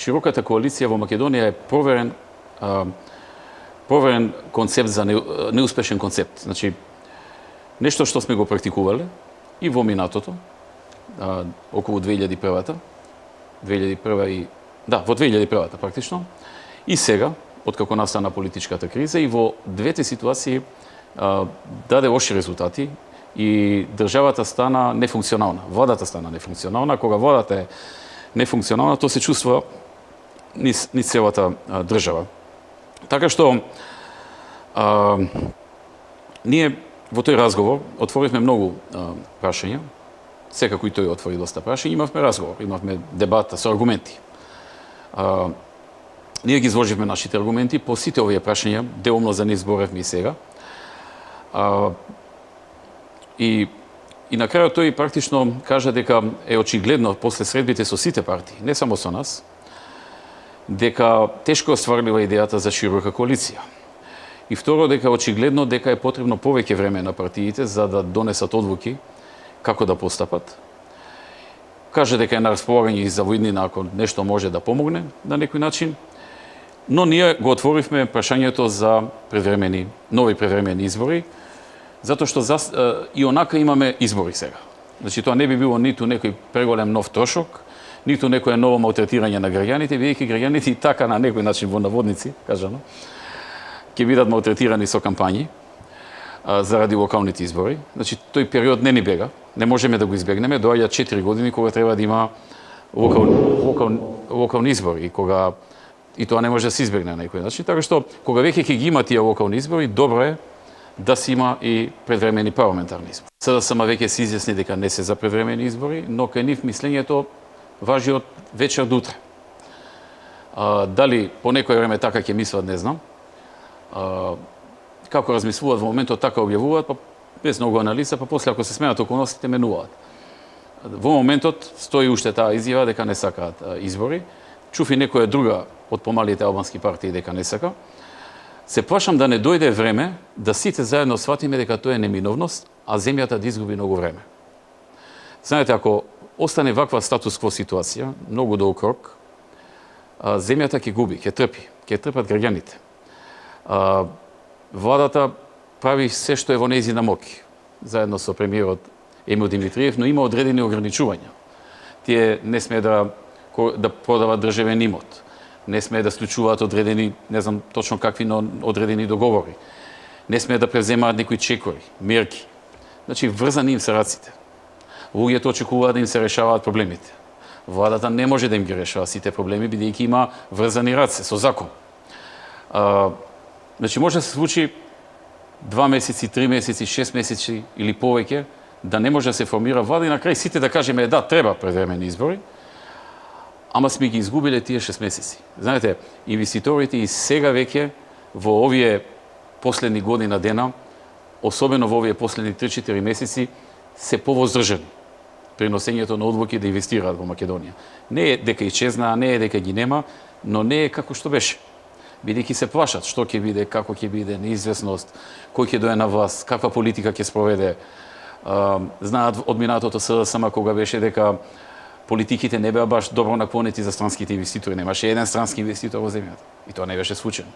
широката коалиција во Македонија е проверен концепт за неуспешен концепт. Значи, нешто што сме го практикувале и во минатото, околу 2001-та, во 2001-та практично, и сега, откако настана политичката криза, и во двете ситуации даде лоши резултати и државата стана нефункционална. Владата стана нефункционална. Кога владата е нефункционална, то се чувства низ целата држава. Така што ние во тој разговор отворивме многу прашања, секако и тој отвори доста прашања, имавме разговор, имавме дебата со аргументи. Ние ги изложивме нашите аргументи по сите овие прашања, деломно за нив зборевме и сега. И на крајот тој практично кажа дека е очигледно после средбите со сите партии, не само со нас, дека тешко остварлива идејата за широка коалиција. И второ, дека очигледно дека е потребно повеќе време на партиите за да донесат одлуки како да постапат. Каже дека е на располагање и за воиднина ако нешто може да помогне на некој начин, но ние го отворивме прашањето за нови превремени избори, затоа што и онака имаме избори сега. Значи, тоа не би било ниту некој преголем нов трошок, ниту некој ново малтретирање на граѓаните, бидејќи граѓаните и така на некој начин во наводници, кажано, ќе бидат малтретирани со кампањи заради локалните избори. Значи, тој период не ни бега, не можеме да го избегнеме, доаѓа 4 години кога треба да има локални избори, и тоа не може да се избегне на некој начин. Така што, кога веќе ќе ги има тие локални избори, добро е да се има и предвремени парламентарни избори. СДСМ веќе се изјасни дека не се за предвремени избори, но кај нив мислењето важи од вечер до утре. Дали по некој време така ќе мислат, не знам. Како размислуваат во моментот, така објавуваат, па без многу анализа, па после ако се сменат околностите, менуваат. Во моментот стои уште таа изјава дека не сакаат избори. Чув и некоја друга од помалите албански партии дека не сака. Се плашам да не дојде време да сите заедно сватиме дека тоа е неминовност, а земјата да изгуби многу време. Знаете, ако остане ваква статус-кво ситуација, многу долг рок, земјата ќе губи, ќе трпат граѓаните. Владата прави се што е во нејзина моќ, заедно со премиерот Емил Димитриев, но има одредени ограничувања. Тие не смее да продават државен имот, не смее да склучуваат одредени, не знам точно какви, но одредени договори, не смее да превземаат некои чекори, мерки. Значи, врзани им се раците. Луѓето очекуваат да им се решаваат проблемите. Владата не може да им ги решава сите проблеми, бидејќи има врзани раце со закон. Значи, може да се случи 2 месеци, 3 месеци, 6 месеци или повеќе, да не може да се формира влада и на крај сите да кажеме да, треба предвремени избори, ама сме ги изгубиле тие 6 месеци. Знаете, инвеститорите и сега веќе во овие последни година дена, особено во овие последни 3-4 месеци, се повоздржани при носењето на одлуки да инвестираат во Македонија. Не е дека исчезнаа, не е дека ги нема, но не е како што беше. Бидејќи се плашат што ќе биде, како ќе биде, неизвестност, кој ќе дое на власт, каква политика ќе спроведе. Знаат од минатото СДСМ кога беше дека политиките не беа баш добро наклонети за странските инвеститори. Немаше еден странски инвеститор во земјата. И тоа не беше случајно.